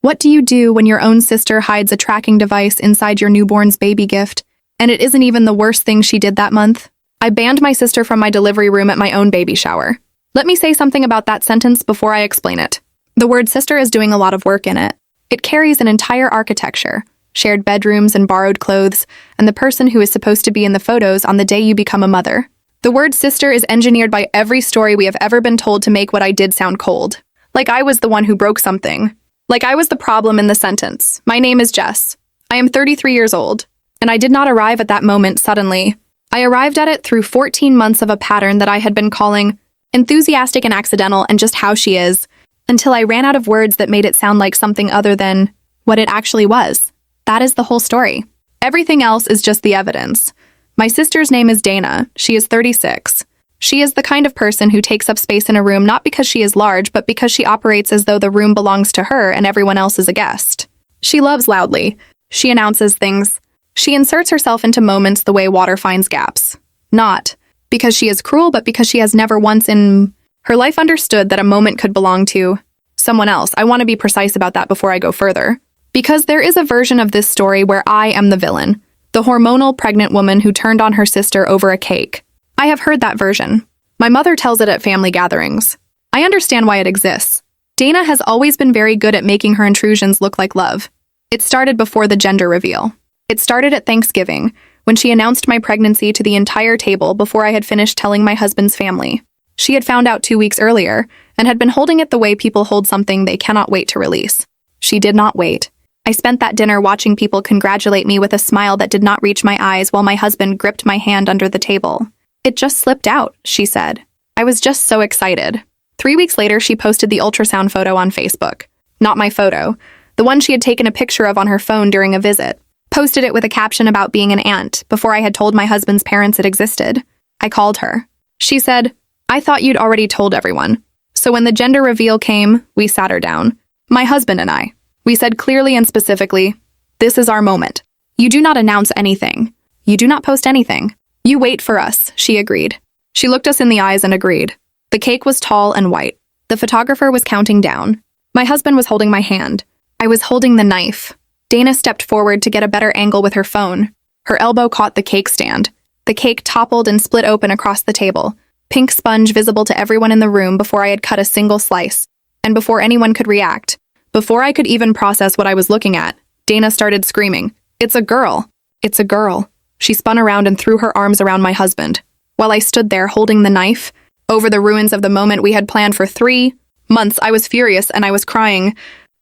What do you do when your own sister hides a tracking device inside your newborn's baby gift? And it isn't even the worst thing she did that month. I banned my sister from my delivery room at my own baby shower. Let me say something about that sentence before I explain it. The word sister is doing a lot of work in it. It carries an entire architecture, shared bedrooms and borrowed clothes, and the person who is supposed to be in the photos on the day you become a mother. The word sister is engineered by every story we have ever been told to make what I did sound cold. Like I was the one who broke something. Like I was the problem in the sentence. My name is Jess. I am 33 years old. And I did not arrive at that moment suddenly. I arrived at it through 14 months of a pattern that I had been calling enthusiastic and accidental and just how she is, until I ran out of words that made it sound like something other than what it actually was. That is the whole story. Everything else is just the evidence. My sister's name is Dana. She is 36. She is the kind of person who takes up space in a room not because she is large, but because she operates as though the room belongs to her and everyone else is a guest. She loves loudly. She announces things. She inserts herself into moments the way water finds gaps. Not because she is cruel, but because she has never once in her life understood that a moment could belong to someone else. I want to be precise about that before I go further. Because there is a version of this story where I am the villain, the hormonal pregnant woman who turned on her sister over a cake. I have heard that version. My mother tells it at family gatherings. I understand why it exists. Dana has always been very good at making her intrusions look like love. It started before the gender reveal. It started at Thanksgiving, when she announced my pregnancy to the entire table before I had finished telling my husband's family. She had found out 2 weeks earlier, and had been holding it the way people hold something they cannot wait to release. She did not wait. I spent that dinner watching people congratulate me with a smile that did not reach my eyes while my husband gripped my hand under the table. It just slipped out, she said. I was just so excited. 3 weeks later, she posted the ultrasound photo on Facebook. Not my photo, the one she had taken a picture of on her phone during a visit. Posted it with a caption about being an aunt before I had told my husband's parents it existed. I called her. She said, I thought you'd already told everyone. So when the gender reveal came, we sat her down. My husband and I. We said clearly and specifically, this is our moment. You do not announce anything. You do not post anything. You wait for us, she agreed. She looked us in the eyes and agreed. The cake was tall and white. The photographer was counting down. My husband was holding my hand. I was holding the knife. Dana stepped forward to get a better angle with her phone. Her elbow caught the cake stand. The cake toppled and split open across the table. Pink sponge visible to everyone in the room before I had cut a single slice. And before anyone could react. Before I could even process what I was looking at, Dana started screaming, It's a girl! It's a girl! She spun around and threw her arms around my husband. While I stood there holding the knife, over the ruins of the moment we had planned for 3 months, I was furious and I was crying,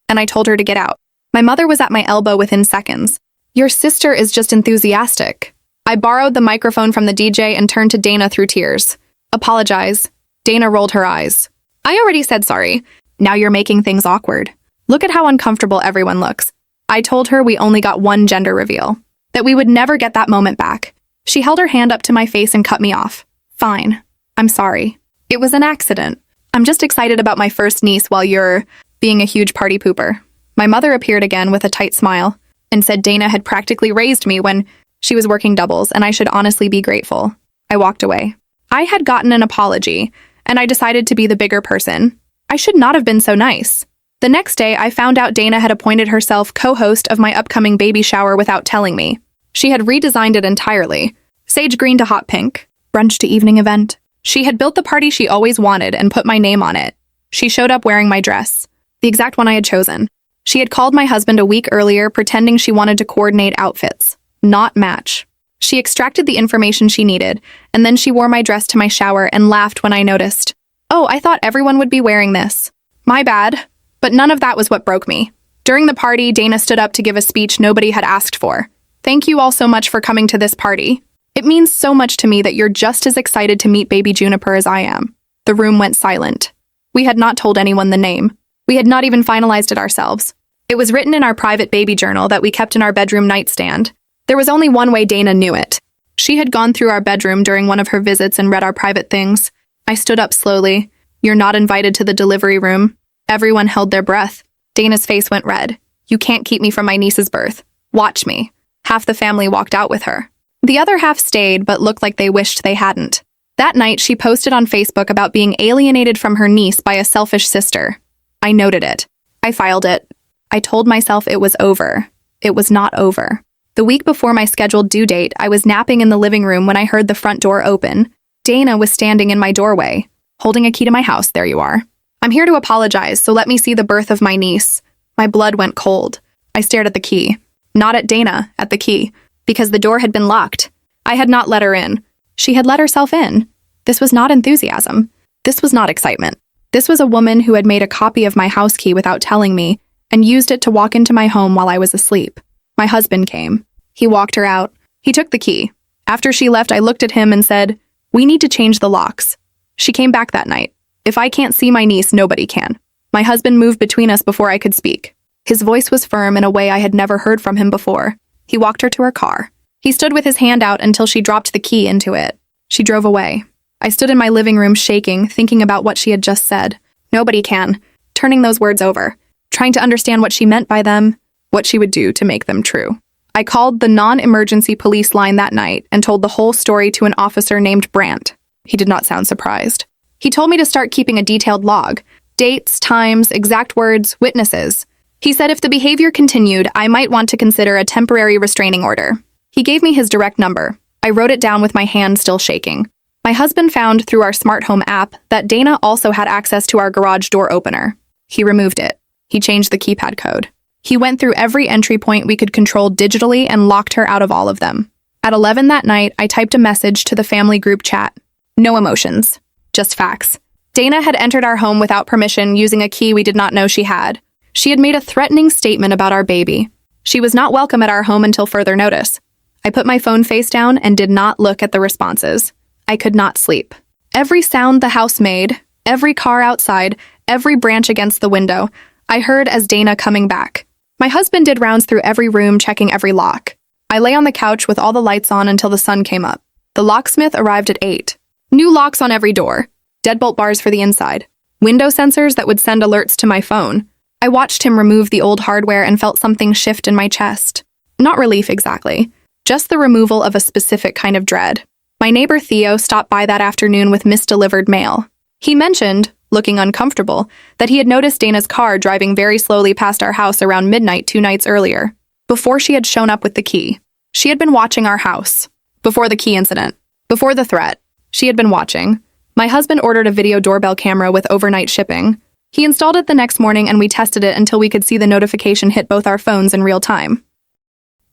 and I told her to get out. My mother was at my elbow within seconds. Your sister is just enthusiastic. I borrowed the microphone from the DJ and turned to Dana through tears. Apologize. Dana rolled her eyes. I already said sorry. Now you're making things awkward. Look at how uncomfortable everyone looks. I told her we only got one gender reveal. That we would never get that moment back. She held her hand up to my face and cut me off. Fine. I'm sorry. It was an accident. I'm just excited about my first niece while you're being a huge party pooper. My mother appeared again with a tight smile and said Dana had practically raised me when she was working doubles and I should honestly be grateful. I walked away. I had gotten an apology and I decided to be the bigger person. I should not have been so nice. The next day, I found out Dana had appointed herself co-host of my upcoming baby shower without telling me. She had redesigned it entirely. Sage green to hot pink. Brunch to evening event. She had built the party she always wanted and put my name on it. She showed up wearing my dress. The exact one I had chosen. She had called my husband a week earlier pretending she wanted to coordinate outfits. Not match. She extracted the information she needed, and then she wore my dress to my shower and laughed when I noticed. Oh, I thought everyone would be wearing this. My bad. But none of that was what broke me. During the party, Dana stood up to give a speech nobody had asked for. Thank you all so much for coming to this party. It means so much to me that you're just as excited to meet baby Juniper as I am. The room went silent. We had not told anyone the name. We had not even finalized it ourselves. It was written in our private baby journal that we kept in our bedroom nightstand. There was only one way Dana knew it. She had gone through our bedroom during one of her visits and read our private things. I stood up slowly. You're not invited to the delivery room. Everyone held their breath. Dana's face went red. You can't keep me from my niece's birth. Watch me. Half the family walked out with her. The other half stayed but looked like they wished they hadn't. That night, she posted on Facebook about being alienated from her niece by a selfish sister. I noted it. I filed it. I told myself it was over. It was not over. The week before my scheduled due date, I was napping in the living room when I heard the front door open. Dana was standing in my doorway, holding a key to my house. There you are. I'm here to apologize, so let me see the birth of my niece. My blood went cold. I stared at the key. Not at Dana, at the key, because the door had been locked. I had not let her in. She had let herself in. This was not enthusiasm. This was not excitement. This was a woman who had made a copy of my house key without telling me and used it to walk into my home while I was asleep. My husband came. He walked her out. He took the key. After she left, I looked at him and said, "We need to change the locks." She came back that night. If I can't see my niece, nobody can. My husband moved between us before I could speak. His voice was firm in a way I had never heard from him before. He walked her to her car. He stood with his hand out until she dropped the key into it. She drove away. I stood in my living room shaking, thinking about what she had just said. Nobody can. Turning those words over. Trying to understand what she meant by them, what she would do to make them true. I called the non-emergency police line that night and told the whole story to an officer named Brandt. He did not sound surprised. He told me to start keeping a detailed log. Dates, times, exact words, witnesses. He said if the behavior continued, I might want to consider a temporary restraining order. He gave me his direct number. I wrote it down with my hand still shaking. My husband found through our smart home app that Dana also had access to our garage door opener. He removed it. He changed the keypad code. He went through every entry point we could control digitally and locked her out of all of them. At 11 that night, I typed a message to the family group chat. No emotions. Just facts. Dana had entered our home without permission using a key we did not know she had. She had made a threatening statement about our baby. She was not welcome at our home until further notice. I put my phone face down and did not look at the responses. I could not sleep. Every sound the house made, every car outside, every branch against the window, I heard as Dana coming back. My husband did rounds through every room, checking every lock. I lay on the couch with all the lights on until the sun came up. The locksmith arrived at 8. New locks on every door. Deadbolt bars for the inside. Window sensors that would send alerts to my phone. I watched him remove the old hardware and felt something shift in my chest. Not relief exactly, just the removal of a specific kind of dread. My neighbor Theo stopped by that afternoon with misdelivered mail. He mentioned, looking uncomfortable, that he had noticed Dana's car driving very slowly past our house around midnight 2 nights earlier, before she had shown up with the key. She had been watching our house. Before the key incident. Before the threat. She had been watching. My husband ordered a video doorbell camera with overnight shipping. He installed it the next morning and we tested it until we could see the notification hit both our phones in real time.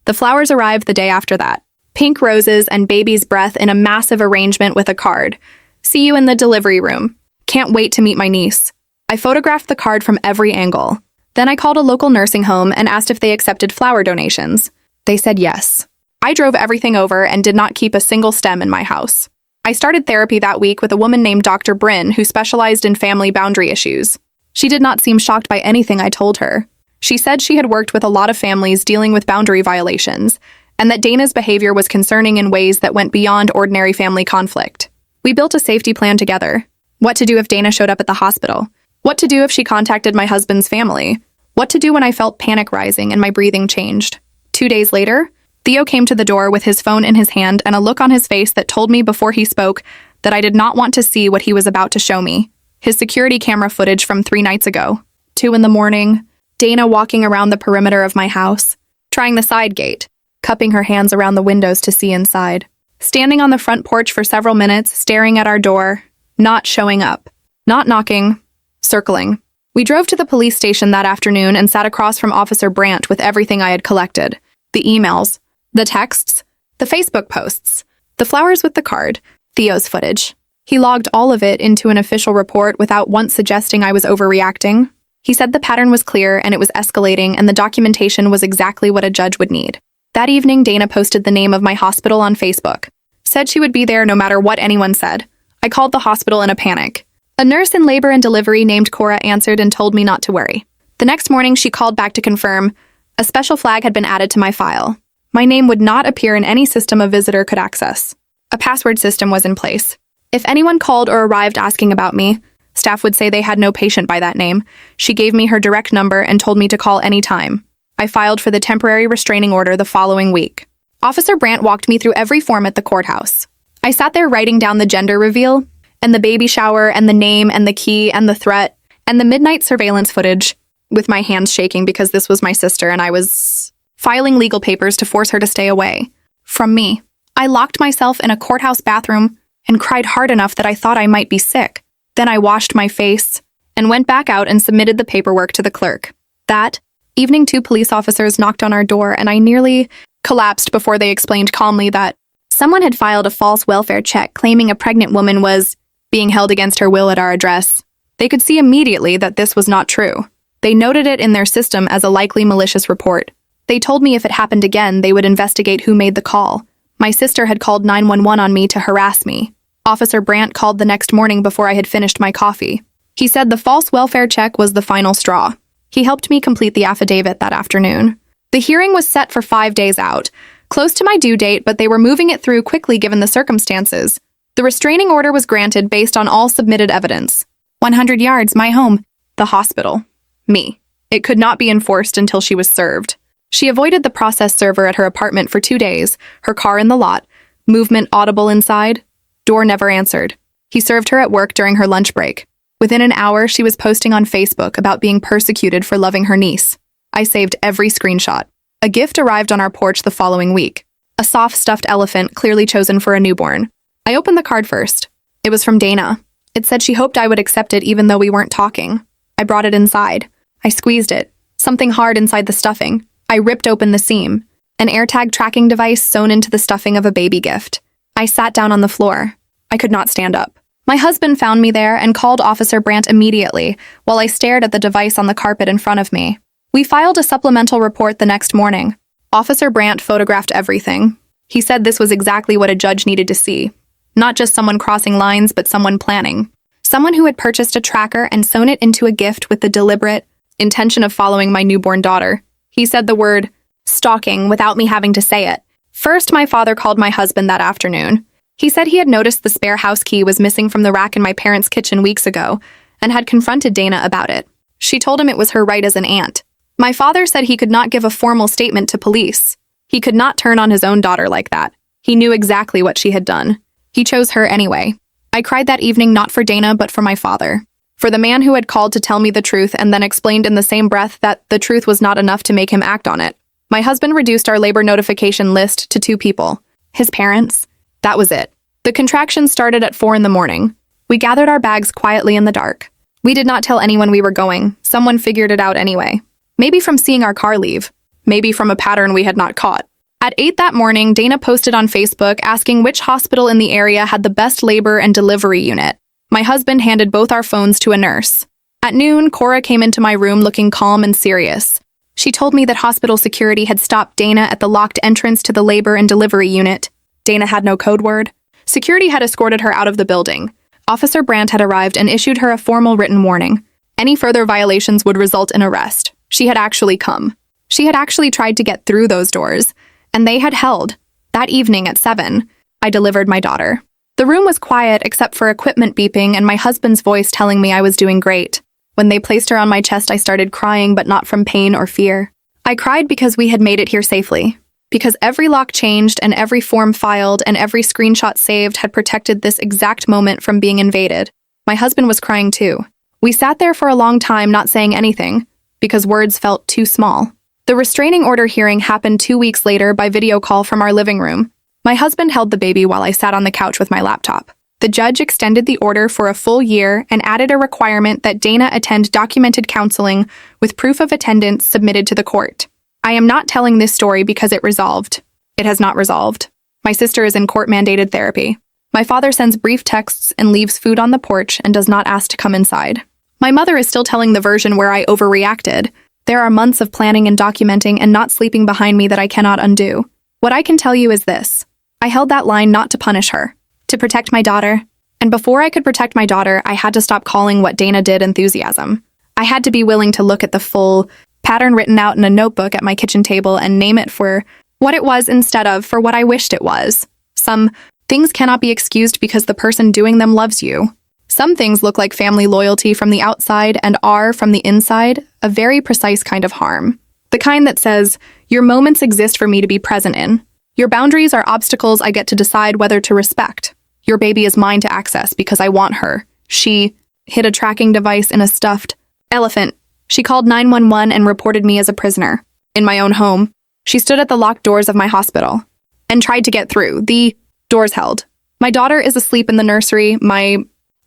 The flowers arrived the day after that. Pink roses and baby's breath in a massive arrangement with a card. See you in the delivery room. Can't wait to meet my niece. I photographed the card from every angle. Then I called a local nursing home and asked if they accepted flower donations. They said yes. I drove everything over and did not keep a single stem in my house. I started therapy that week with a woman named Dr. Bryn who specialized in family boundary issues. She did not seem shocked by anything I told her. She said she had worked with a lot of families dealing with boundary violations, and that Dana's behavior was concerning in ways that went beyond ordinary family conflict. We built a safety plan together. What to do if Dana showed up at the hospital. What to do if she contacted my husband's family. What to do when I felt panic rising and my breathing changed. 2 days later, Theo came to the door with his phone in his hand and a look on his face that told me before he spoke that I did not want to see what he was about to show me. His security camera footage from 3 nights ago. 2 in the morning, Dana walking around the perimeter of my house, trying the side gate, cupping her hands around the windows to see inside. Standing on the front porch for several minutes, staring at our door, not showing up, not knocking, circling. We drove to the police station that afternoon and sat across from Officer Brandt with everything I had collected. The emails, the texts, the Facebook posts, the flowers with the card, Theo's footage. He logged all of it into an official report without once suggesting I was overreacting. He said the pattern was clear and it was escalating and the documentation was exactly what a judge would need. That evening, Dana posted the name of my hospital on Facebook. Said she would be there no matter what anyone said. I called the hospital in a panic. A nurse in labor and delivery named Cora answered and told me not to worry. The next morning, she called back to confirm a special flag had been added to my file. My name would not appear in any system a visitor could access. A password system was in place. If anyone called or arrived asking about me, staff would say they had no patient by that name. She gave me her direct number and told me to call any time. I filed for the temporary restraining order the following week. Officer Brandt walked me through every form at the courthouse. I sat there writing down the gender reveal, and the baby shower, and the name, and the key, and the threat, and the midnight surveillance footage. with my hands shaking because this was my sister and I was filing legal papers to force her to stay away from me. I locked myself in a courthouse bathroom and cried hard enough that I thought I might be sick. Then I washed my face and went back out and submitted the paperwork to the clerk. That evening, 2 police officers knocked on our door and I nearly collapsed before they explained calmly that someone had filed a false welfare check claiming a pregnant woman was being held against her will at our address. They could see immediately that this was not true. They noted it in their system as a likely malicious report. They told me if it happened again, they would investigate who made the call. My sister had called 911 on me to harass me. Officer Brandt called the next morning before I had finished my coffee. He said the false welfare check was the final straw. He helped me complete the affidavit that afternoon. The hearing was set for 5 days out, close to my due date, but they were moving it through quickly given the circumstances. The restraining order was granted based on all submitted evidence. 100 yards, my home. The hospital. Me. It could not be enforced until she was served. She avoided the process server at her apartment for 2 days, her car in the lot, movement audible inside, door never answered. He served her at work during her lunch break. Within an hour, she was posting on Facebook about being persecuted for loving her niece. I saved every screenshot. A gift arrived on our porch the following week. A soft stuffed elephant clearly chosen for a newborn. I opened the card first. It was from Dana. It said she hoped I would accept it even though we weren't talking. I brought it inside. I squeezed it. Something hard inside the stuffing. I ripped open the seam. An AirTag tracking device sewn into the stuffing of a baby gift. I sat down on the floor. I could not stand up. My husband found me there and called Officer Brandt immediately while I stared at the device on the carpet in front of me. We filed a supplemental report the next morning. Officer Brandt photographed everything. He said this was exactly what a judge needed to see. Not just someone crossing lines, but someone planning. Someone who had purchased a tracker and sewn it into a gift with the deliberate intention of following my newborn daughter. He said the word stalking without me having to say it. First, my father called my husband that afternoon. He said he had noticed the spare house key was missing from the rack in my parents' kitchen weeks ago and had confronted Dana about it. She told him it was her right as an aunt. My father said he could not give a formal statement to police. He could not turn on his own daughter like that. He knew exactly what she had done. He chose her anyway. I cried that evening not for Dana, but for my father. For the man who had called to tell me the truth and then explained in the same breath that the truth was not enough to make him act on it. My husband reduced our labor notification list to 2 people. His parents. That was it. The contractions started at 4 a.m. We gathered our bags quietly in the dark. We did not tell anyone we were going. Someone figured it out anyway. Maybe from seeing our car leave. Maybe from a pattern we had not caught. At 8 that morning, Dana posted on Facebook asking which hospital in the area had the best labor and delivery unit. My husband handed both our phones to a nurse. At noon, Cora came into my room looking calm and serious. She told me that hospital security had stopped Dana at the locked entrance to the labor and delivery unit. Dana had no code word. Security had escorted her out of the building. Officer Brandt had arrived and issued her a formal written warning. Any further violations would result in arrest. She had actually come. She had actually tried to get through those doors, and they had held. That evening at 7, I delivered my daughter. The room was quiet except for equipment beeping and my husband's voice telling me I was doing great. When they placed her on my chest, I started crying, but not from pain or fear. I cried because we had made it here safely. Because every lock changed and every form filed and every screenshot saved had protected this exact moment from being invaded. My husband was crying too. We sat there for a long time not saying anything, because words felt too small. The restraining order hearing happened 2 weeks later by video call from our living room. My husband held the baby while I sat on the couch with my laptop. The judge extended the order for a full year and added a requirement that Dana attend documented counseling with proof of attendance submitted to the court. I am not telling this story because it resolved. It has not resolved. My sister is in court-mandated therapy. My father sends brief texts and leaves food on the porch and does not ask to come inside. My mother is still telling the version where I overreacted. There are months of planning and documenting and not sleeping behind me that I cannot undo. What I can tell you is this. I held that line not to punish her, to protect my daughter. And before I could protect my daughter, I had to stop calling what Dana did enthusiasm. I had to be willing to look at the full pattern written out in a notebook at my kitchen table and name it for what it was instead of for what I wished it was. Some things cannot be excused because the person doing them loves you. Some things look like family loyalty from the outside and are, from the inside, a very precise kind of harm. The kind that says, your moments exist for me to be present in. Your boundaries are obstacles I get to decide whether to respect. Your baby is mine to access because I want her. She hid a tracking device in a stuffed elephant. She called 911 and reported me as a prisoner. In my own home, she stood at the locked doors of my hospital and tried to get through. The doors held. My daughter is asleep in the nursery my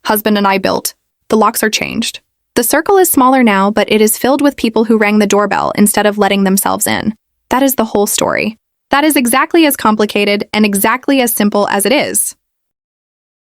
husband and I built. The locks are changed. The circle is smaller now, but it is filled with people who rang the doorbell instead of letting themselves in. That is the whole story. That is exactly as complicated and exactly as simple as it is.